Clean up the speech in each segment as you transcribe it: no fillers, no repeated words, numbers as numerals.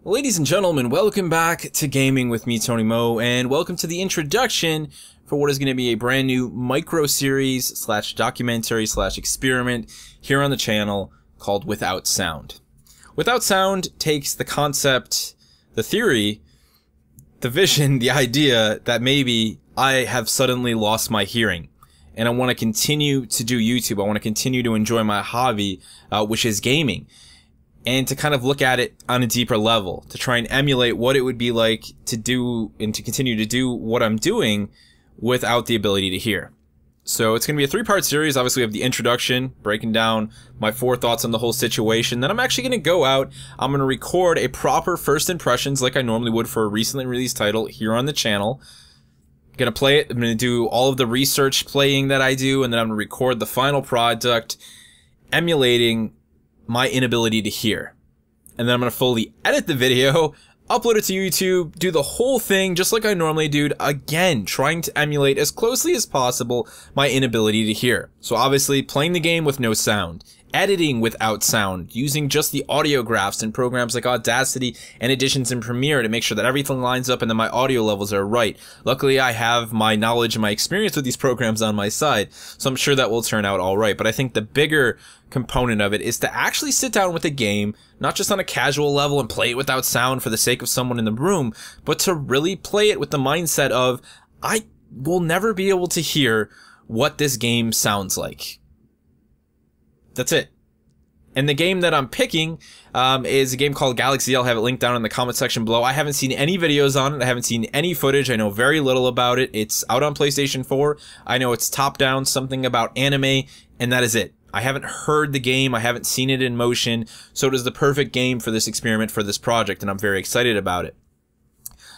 Ladies and gentlemen, welcome back to Gaming with me, Tony Mo, and welcome to the introduction for what is going to be a brand new micro-series slash documentary slash experiment here on the channel called Without Sound. Without Sound takes the concept, the theory, the vision, the idea that maybe I have suddenly lost my hearing and I want to continue to do YouTube. I want to continue to enjoy my hobby, which is gaming. And to kind of look at it on a deeper level, to try and emulate what it would be like to do and to continue to do what I'm doing without the ability to hear. So it's going to be a three-part series. Obviously, we have the introduction, breaking down my thoughts on the whole situation. Then I'm actually going to go out. I'm going to record a proper first impressions like I normally would for a recently released title here on the channel. I'm going to play it. I'm going to do all of the research playing that I do, and then I'm going to record the final product, emulating my inability to hear. And then I'm going to fully edit the video, upload it to YouTube, do the whole thing just like I normally do, again, trying to emulate as closely as possible my inability to hear. So obviously playing the game with no sound, editing without sound, using just the audio graphs in programs like Audacity and Editions in Premiere to make sure that everything lines up and that my audio levels are right. Luckily, I have my knowledge and my experience with these programs on my side, so I'm sure that will turn out all right. But I think the bigger component of it is to actually sit down with a game, not just on a casual level and play it without sound for the sake of someone in the room, but to really play it with the mindset of, I will never be able to hear what this game sounds like. That's it. And the game that I'm picking is a game called Galaxy. I'll have it linked down in the comment section below. I haven't seen any videos on it. I haven't seen any footage. I know very little about it. It's out on PlayStation 4. I know it's top-down, something about anime, and that is it. I haven't heard the game. I haven't seen it in motion. So it is the perfect game for this experiment, for this project, and I'm very excited about it.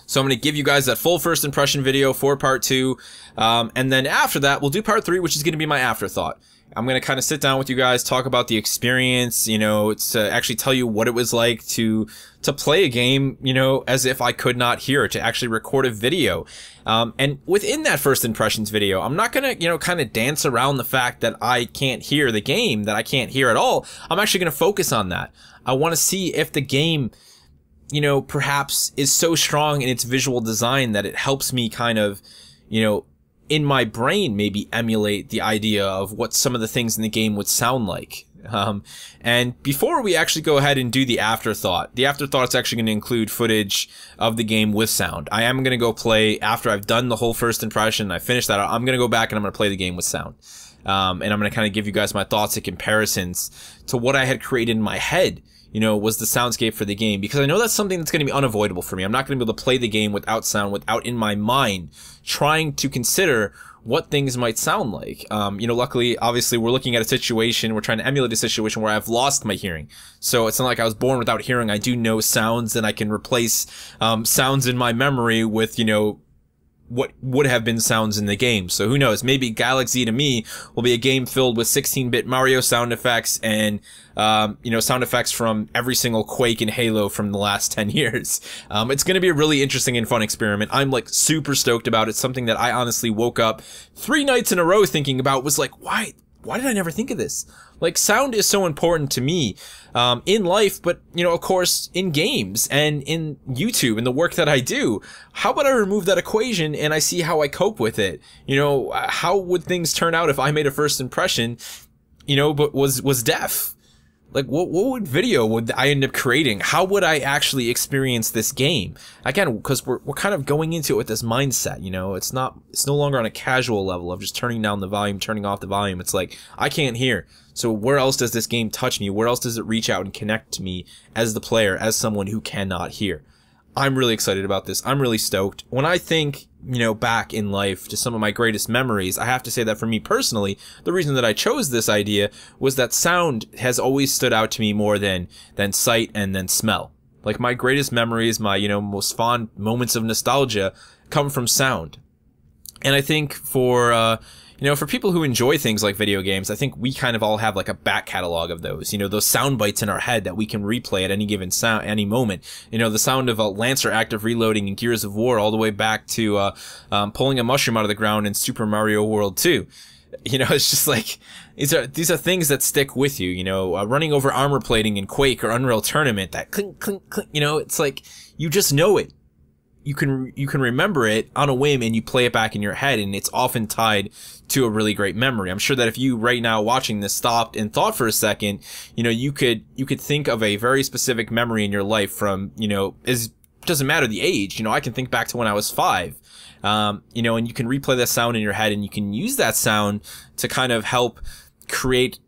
So I'm going to give you guys that full first impression video for part 2. And then after that, we'll do part 3, which is going to be my afterthought. I'm going to kind of sit down with you guys, talk about the experience, you know, to actually tell you what it was like to play a game, you know, as if I could not hear it, to actually record a video. And within that first impressions video, I'm not going to, you know, kind of dance around the fact that I can't hear the game, that I can't hear at all. I'm actually going to focus on that. I want to see if the game, you know, perhaps is so strong in its visual design that it helps me kind of, you know, in my brain maybe emulate the idea of what some of the things in the game would sound like. And before we actually go ahead and do the afterthought's actually going to include footage of the game with sound. I am going to go play, after I've done the whole first impression, I finish that, I'm going to go back and I'm going to play the game with sound. And I'm going to kind of give you guys my thoughts and comparisons to what I had created in my head, you know, was the soundscape for the game, because I know that's something that's going to be unavoidable for me. I'm not going to be able to play the game without sound, without in my mind trying to consider what things might sound like. You know, luckily, obviously, we're looking at a situation, we're trying to emulate a situation where I've lost my hearing. So it's not like I was born without hearing. I do know sounds, and I can replace sounds in my memory with, you know, what would have been sounds in the game. So who knows, maybe Galaxy to me will be a game filled with 16-bit Mario sound effects and, you know, sound effects from every single Quake and Halo from the last 10 years. It's going to be a really interesting and fun experiment. I'm like super stoked about it. Something that I honestly woke up 3 nights in a row thinking about, was like, why did I never think of this? Like, sound is so important to me, in life, but, you know, of course, in games and in YouTube and the work that I do. How about I remove that equation and I see how I cope with it? You know, how would things turn out if I made a first impression, you know, but was deaf? Like, what would video would I end up creating? How would I actually experience this game? Again, because we're kind of going into it with this mindset, you know, it's no longer on a casual level of just turning down the volume, turning off the volume. It's like, I can't hear. So where else does this game touch me? Where else does it reach out and connect to me as the player, as someone who cannot hear? I'm really excited about this. I'm really stoked. When I think, you know, back in life to some of my greatest memories, I have to say that for me personally, the reason that I chose this idea was that sound has always stood out to me more than sight and then smell. Like, my greatest memories, my, you know, most fond moments of nostalgia come from sound. And I think for, you know, for people who enjoy things like video games, I think we kind of all have like a back catalog of those, you know, those sound bites in our head that we can replay at any given any moment. You know, the sound of a Lancer active reloading in Gears of War, all the way back to pulling a mushroom out of the ground in Super Mario World 2. You know, it's just like, these are things that stick with you, you know, running over armor plating in Quake or Unreal Tournament, that clink, clink, clink, you know, it's like, you just know it. You can remember it on a whim and you play it back in your head, and it's often tied to a really great memory. I'm sure that if you right now watching this stopped and thought for a second, you know, you could think of a very specific memory in your life from, you know, doesn't matter the age, you know, I can think back to when I was 5. You know, and you can replay that sound in your head, and you can use that sound to kind of help create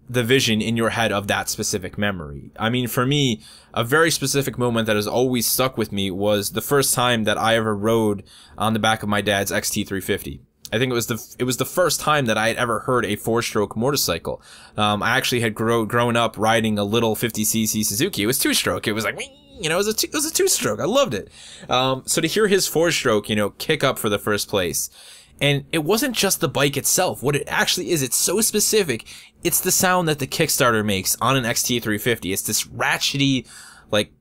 the vision in your head of that specific memory. I mean, for me, a very specific moment that has always stuck with me was the first time that I ever rode on the back of my dad's XT350. I think it was the first time that I had ever heard a 4-stroke motorcycle. I actually had grown up riding a little 50cc Suzuki. It was 2-stroke. It was like, you know, it was a 2-stroke. I loved it. So to hear his 4-stroke, you know, kick up for the first place. And it wasn't just the bike itself. What it actually is, it's so specific. It's the sound that the Kickstarter makes on an XT350. It's this ratchety, like,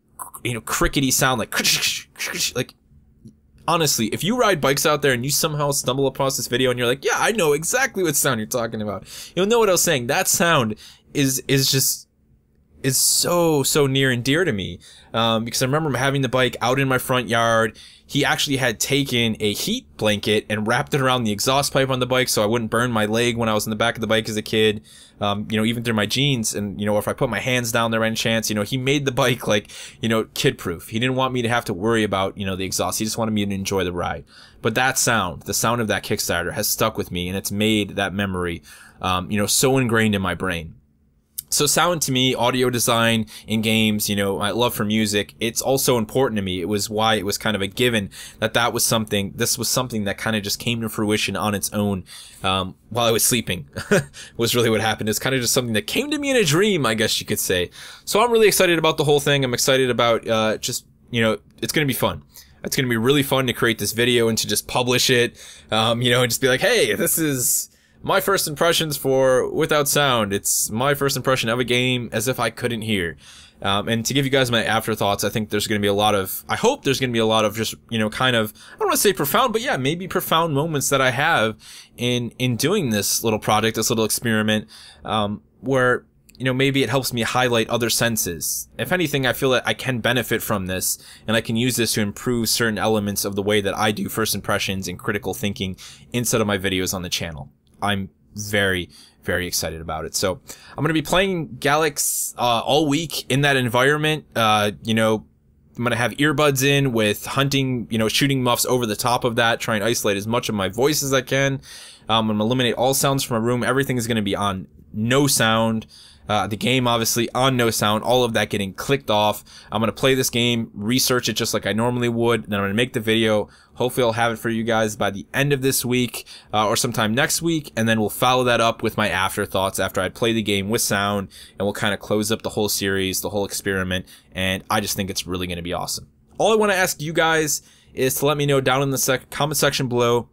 you know, crickety sound, like, honestly, if you ride bikes out there and you somehow stumble across this video and you're like, yeah, I know exactly what sound you're talking about, you'll know what I was saying. That sound is so near and dear to me, because I remember having the bike out in my front yard. He actually had taken a heat blanket and wrapped it around the exhaust pipe on the bike so I wouldn't burn my leg when I was in the back of the bike as a kid, you know, even through my jeans. And, you know, if I put my hands down there any chance, you know, he made the bike, like, you know, kid proof. He didn't want me to have to worry about, you know, the exhaust. He just wanted me to enjoy the ride. But that sound, the sound of that Kickstarter, has stuck with me, and it's made that memory, you know, so ingrained in my brain. So sound to me, audio design in games, you know, my love for music, it's also important to me. It was why it was kind of a given that this was something that kind of just came to fruition on its own, while I was sleeping, was really what happened. It's kind of just something that came to me in a dream, I guess you could say. So I'm really excited about the whole thing. I'm excited about, just, you know, it's going to be fun. It's going to be really fun to create this video and to just publish it, you know, and just be like, hey, this is my first impressions for Without Sound. It's my first impression of a game as if I couldn't hear. And to give you guys my afterthoughts, I think there's going to be I hope there's going to be a lot of just, you know, kind of, I don't want to say profound, but yeah, maybe profound moments that I have in doing this little project, this little experiment, where, you know, maybe it helps me highlight other senses. If anything, I feel that I can benefit from this, and I can use this to improve certain elements of the way that I do first impressions and critical thinking inside of my videos on the channel. I'm very, very excited about it. So I'm going to be playing Galax all week in that environment. You know, I'm going to have earbuds in with hunting, you know, shooting muffs over the top of that, trying to isolate as much of my voice as I can. I'm going to eliminate all sounds from my room. Everything is going to be on no sound. The game obviously on no sound, all of that getting clicked off. I'm going to play this game, research it just like I normally would, then I'm going to make the video. Hopefully I'll have it for you guys by the end of this week, or sometime next week, and then we'll follow that up with my afterthoughts after I play the game with sound, and we'll kind of close up the whole series, the whole experiment, and I just think it's really going to be awesome. All I want to ask you guys is to let me know down in the comment section below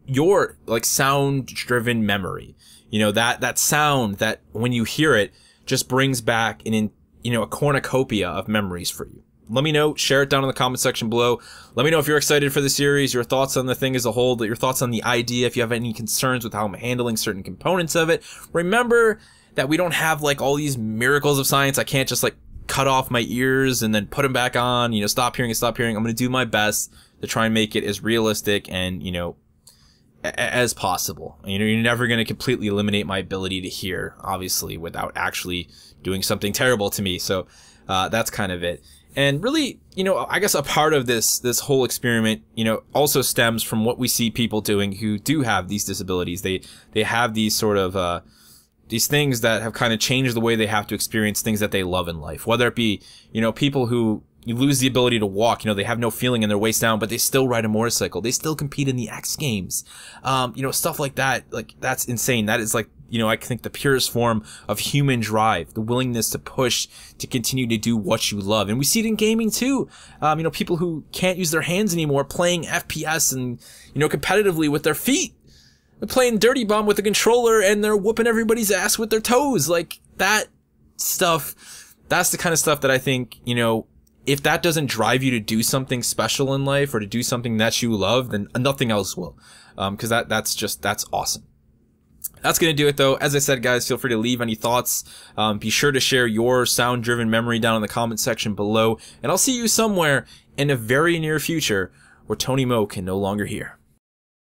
your, like, sound-driven memory. You know, that sound that when you hear it just brings back you know, a cornucopia of memories for you. Let me know, share it down in the comment section below. Let me know if you're excited for the series, your thoughts on the thing as a whole, your thoughts on the idea, if you have any concerns with how I'm handling certain components of it. Remember that we don't have, like, all these miracles of science. I can't just, like, cut off my ears and then put them back on, you know, stop hearing and stop hearing. I'm going to do my best to try and make it as realistic and, you know, as possible. You know, you're never going to completely eliminate my ability to hear, obviously, without actually doing something terrible to me. So that's kind of it. And really, you know, I guess a part of this whole experiment, you know, also stems from what we see people doing who do have these disabilities. They have these sort of these things that have kind of changed the way they have to experience things that they love in life. Whether it be, you know, people who you lose the ability to walk, you know, they have no feeling in their waist down, but they still ride a motorcycle. They still compete in the X Games. You know, stuff like that. Like, that's insane. That is, like, you know, I think the purest form of human drive, the willingness to push, to continue to do what you love. And we see it in gaming too. You know, people who can't use their hands anymore playing FPS and, you know, competitively with their feet. They're playing Dirty Bomb with a controller and they're whooping everybody's ass with their toes. Like, that stuff, that's the kind of stuff that I think, you know, if that doesn't drive you to do something special in life or to do something that you love, then nothing else will. Because that's awesome. That's going to do it, though. As I said, guys, feel free to leave any thoughts. Be sure to share your sound-driven memory down in the comment section below. And I'll see you somewhere in a very near future where Tony Mo can no longer hear.